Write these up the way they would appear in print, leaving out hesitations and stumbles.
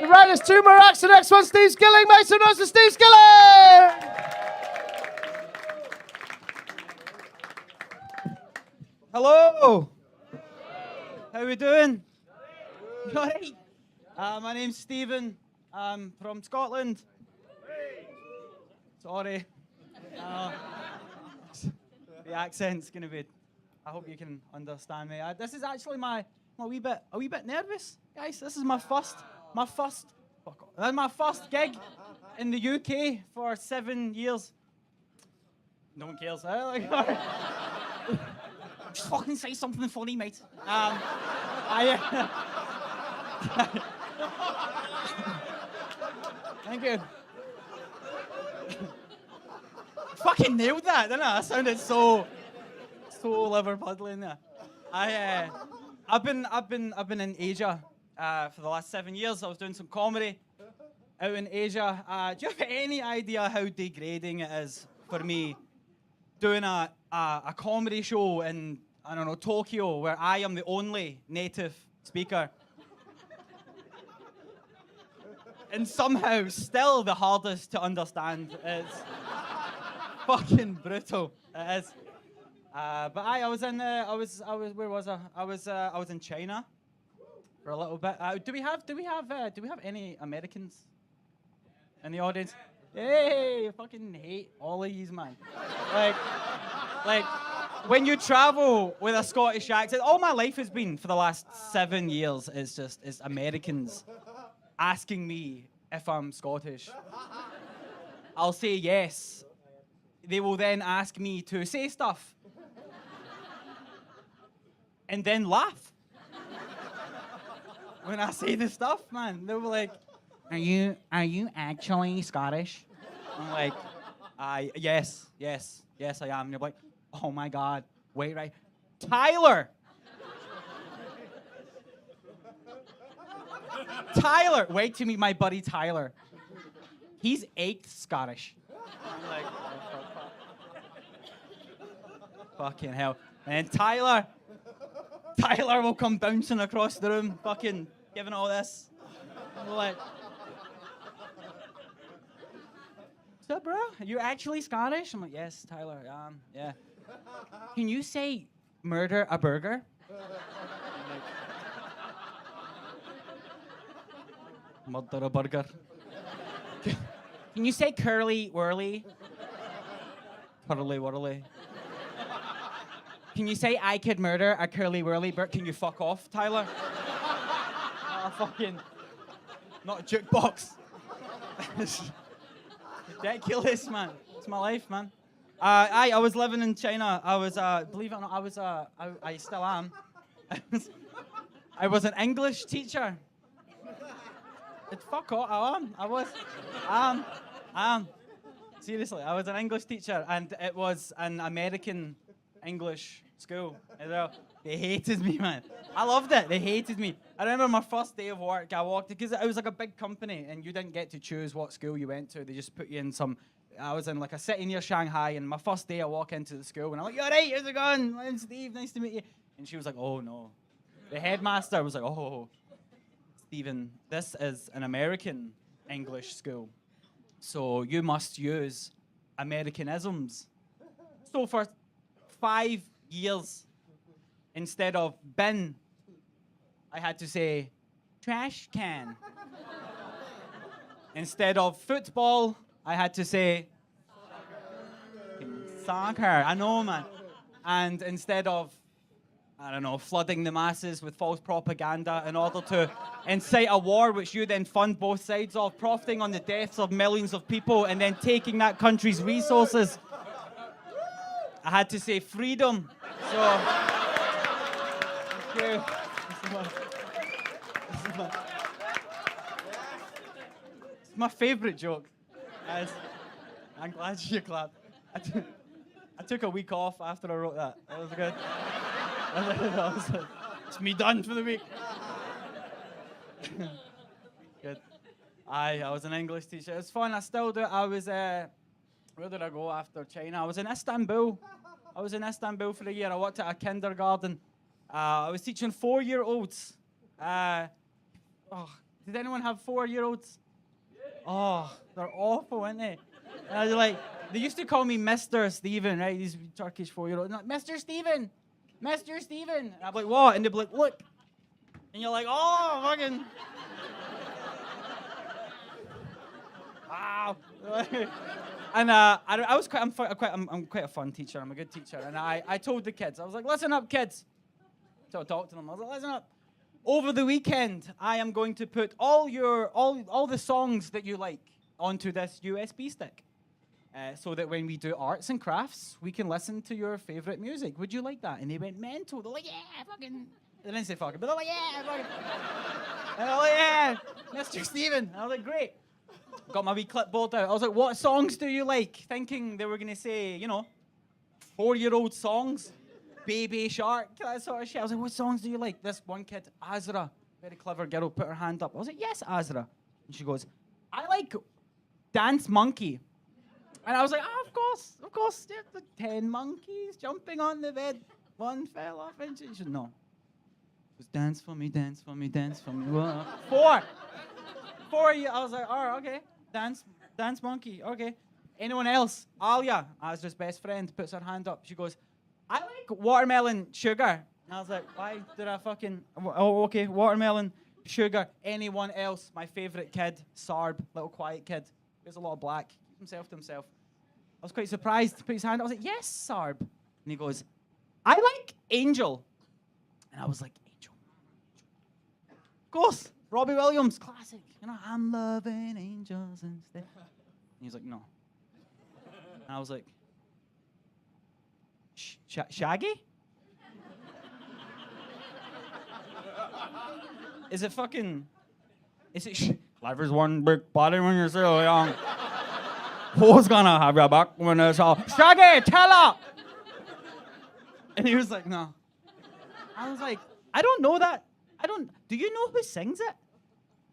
Right, there's two more acts. The next one, Steve Skilling. Make some noise for Steve Skilling! Hello! How we doing? You all right? My name's Stephen. I'm from Scotland. Sorry. The accent's gonna be. I hope you can understand me. This is actually I'm a wee bit nervous, guys. This is my first gig in the UK for 7 years. No one cares. Just fucking say something funny, mate. Thank you. Fucking nailed that, didn't I? I sounded so liver puddling there. I've been in Asia for the last 7 years. I was doing some comedy out in Asia. Do you have any idea how degrading it is for me doing a comedy show in, I don't know, Tokyo, where I am the only native speaker? And somehow still the hardest to understand. It's fucking brutal. It is. But I was in where was I? I was in China for a little bit. Do we have any Americans in the audience? Hey, I fucking hate all of yous, man. Like when you travel with a Scottish accent, all my life has been for the last 7 years. It's Americans asking me if I'm Scottish. I'll say yes. They will then ask me to say stuff. And then laugh. When I say the stuff, man. They were like, Are you actually Scottish? I'm like, yes, I am. And they're like, oh my God, wait, right. Tyler, wait to meet my buddy Tyler. He's 8th Scottish. I'm like, oh, fucking hell. And Tyler will come bouncing across the room, fucking giving all this. I'm like, what's up, bro? Are you actually Scottish? I'm like, yes, Tyler, yeah. Can you say murder a burger? Murder a burger. Can you say curly whirly? Curly whirly. Can you say I could murder a curly whirly bird? Can you fuck off, Tyler? Fucking not a jukebox. Ridiculous, man. It's my life, man. I was living in China. I was, believe it or not, I still am. I was an English teacher. Fuck off, I am. Seriously, I was an English teacher, and it was an American English school. They hated me, man. I loved it. They hated me. I remember my first day of work, I walked, because it was like a big company, and you didn't get to choose what school you went to. They just put you in I was in like a city near Shanghai, and my first day I walk into the school, and I'm like, you all right, how's it going? My name's Steve, nice to meet you. And she was like, oh no. The headmaster was like, oh, Stephen, this is an American English school, so you must use Americanisms. So for 5 years, instead of bin, I had to say trash can. Instead of football, I had to say soccer. I know, man. And instead of, I don't know, flooding the masses with false propaganda in order to incite a war which you then fund both sides of, profiting on the deaths of millions of people and then taking that country's resources, I had to say freedom. So, thank you. It's my favorite joke. Guys, I'm glad you clapped. I took a week off after I wrote that. That was good. It's me done for the week. Good. I was an English teacher. It was fun. I still do it. I was, where did I go after China? I was in Istanbul. For a year. I worked at a kindergarten. I was teaching 4-year-olds. Did anyone have 4-year-olds? Oh, they're awful, aren't they? And I was like, they used to call me Mr. Stephen, right? These Turkish 4-year-olds. Like, Mr. Stephen! Mr. Stephen! And I'm like, what? And they'd be like, look. And you're like, oh, fucking. Wow. And I'm quite a fun teacher. I'm a good teacher. And I told the kids, I was like, listen up, kids. So I talked to them. I was like, listen up. Over the weekend, I am going to put all the songs that you like onto this USB stick, so that when we do arts and crafts, we can listen to your favorite music. Would you like that? And they went mental. They're like, yeah, fucking. They didn't say fucking, but they're like, yeah, fucking. And they're like, yeah, Mr. Steven. And I was like, great. Got my wee clipboard out. I was like, what songs do you like? Thinking they were going to say, 4-year-old songs. Baby Shark, that sort of shit. I was like, what songs do you like? This one kid, Azra, very clever girl, put her hand up. I was like, yes, Azra. And she goes, I like Dance Monkey. And I was like, of course. There's the 10 monkeys jumping on the bed. One fell off and she said, no. It was dance for me, dance for me, dance for me. Whoa. 4. 4, I was like, oh, okay. Dance Monkey, okay. Anyone else? Alia, Azra's best friend, puts her hand up. She goes, I like Watermelon Sugar. And I was like, why did I fucking... Oh, okay, Watermelon Sugar. Anyone else? My favorite kid, Sarb, little quiet kid. There's a lot of black. Keep himself to himself. I was quite surprised to put his hand up. I was like, yes, Sarb. And he goes, I like Angel. And I was like, Angel. Of course, Robbie Williams, classic. I'm loving angels instead. And he was like, no. And I was like, Shaggy? Is it life is one big party when you're so young. Who's gonna have your back when it's all Shaggy, tell her! And he was like, no. I was like, I don't know that. Do you know who sings it?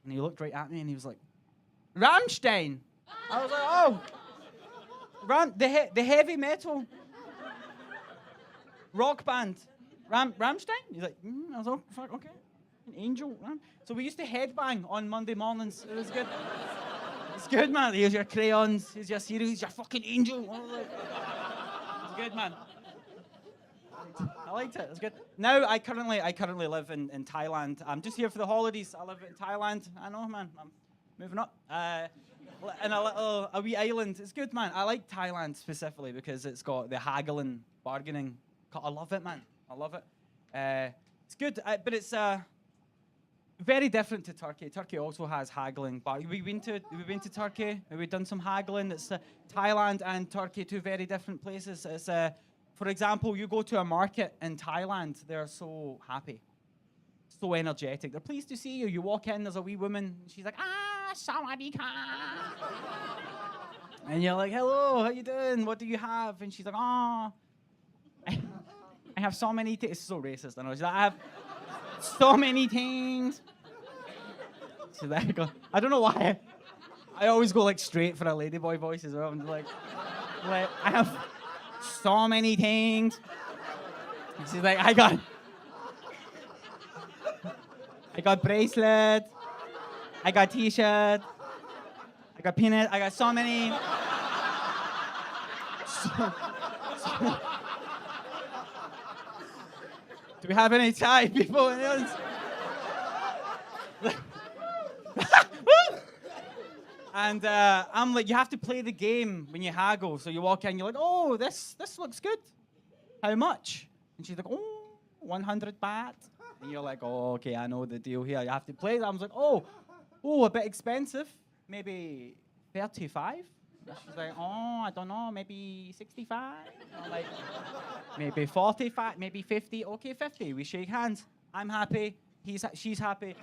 And he looked right at me and he was like, Rammstein. I was like, oh. The heavy metal rock band. Rammstein? He's like, I was like, oh, fuck, okay. An angel. So we used to headbang on Monday mornings. It was good. It's good, man. Here's your crayons. Here's your cereal. Here's your fucking angel. I was like, it's good, man. I liked it. It was good. Now I currently live in Thailand. I'm just here for the holidays. I live in Thailand. I know, man. I'm moving up. In a wee island. It's good, man. I like Thailand specifically because it's got the haggling, bargaining. I love it, man. I love it. It's good, but it's very different to Turkey. Turkey also has haggling. We've been to Turkey. We've done some haggling. It's Thailand and Turkey, two very different places. It's for example, you go to a market in Thailand. They're so happy, so energetic. They're pleased to see you. You walk in. There's a wee woman. She's like, sawadee ka. And you're like, hello, how you doing? What do you have? And she's like, I have so many things. It's so racist. I know. She's like, I have so many things. She's like, I don't know why. I always go like straight for a ladyboy voice as well. I'm like I have so many things. And she's like, I got bracelet. I got t-shirt. I got peanut. I got so many. Do we have any Thai people in this? And I'm like, you have to play the game when you haggle. So you walk in, you're like, oh, this looks good. How much? And she's like, oh, 100 baht. And you're like, oh, okay, I know the deal here. You have to play that. I was like, oh, a bit expensive. Maybe 35. And she's like, oh, I don't know, maybe 65. I'm like, maybe 45, maybe 50. Okay, 50. We shake hands. I'm happy. She's happy.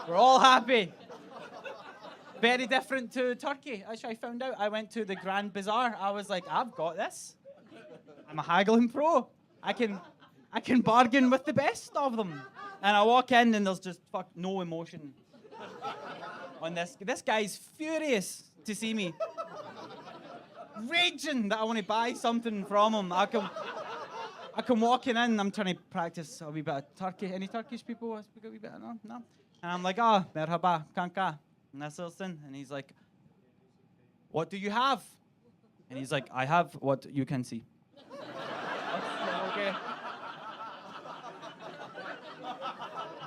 We're all happy. Very different to Turkey. As I found out, I went to the Grand Bazaar. I was like, I've got this. I'm a haggling pro. I can bargain with the best of them. And I walk in and there's just no emotion on this. This guy's furious to see me. Raging that I want to buy something from him. I I come walking in, I'm trying to practice a wee bit of Turkish. Any Turkish people speak a wee bit? No? No? And I'm like, merhaba, kanka. Nasılsın? And he's like, what do you have? And he's like, I have what you can see. Okay.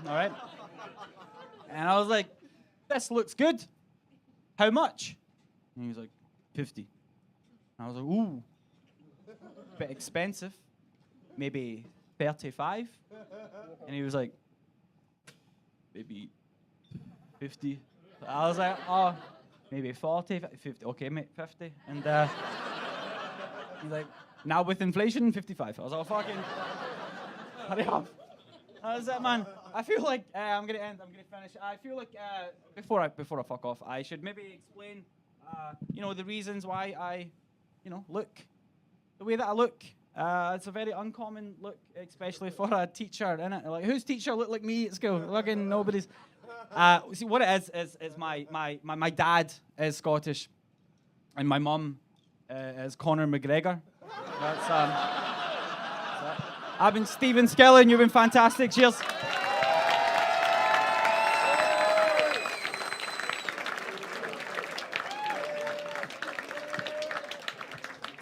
All right. And I was like, this looks good. How much? And he was like, 50. And I was like, ooh, bit expensive. Maybe 35. And he was like, maybe 50. I was like, oh, maybe 40, 50. Okay, mate, 50. And he's like, now with inflation, 55. I was like, fucking, hurry up. That was it, man. I feel like I'm gonna finish. I feel like before I fuck off, I should maybe explain, the reasons why I, look the way that I look. It's a very uncommon look, especially for a teacher, innit? Like, whose teacher looked like me at school? Fucking nobody's. See, what it is my dad is Scottish, and my mum is Conor McGregor. That's I've been Stephen Skillen. You've been fantastic. Cheers.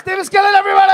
Stephen Skillen, everybody!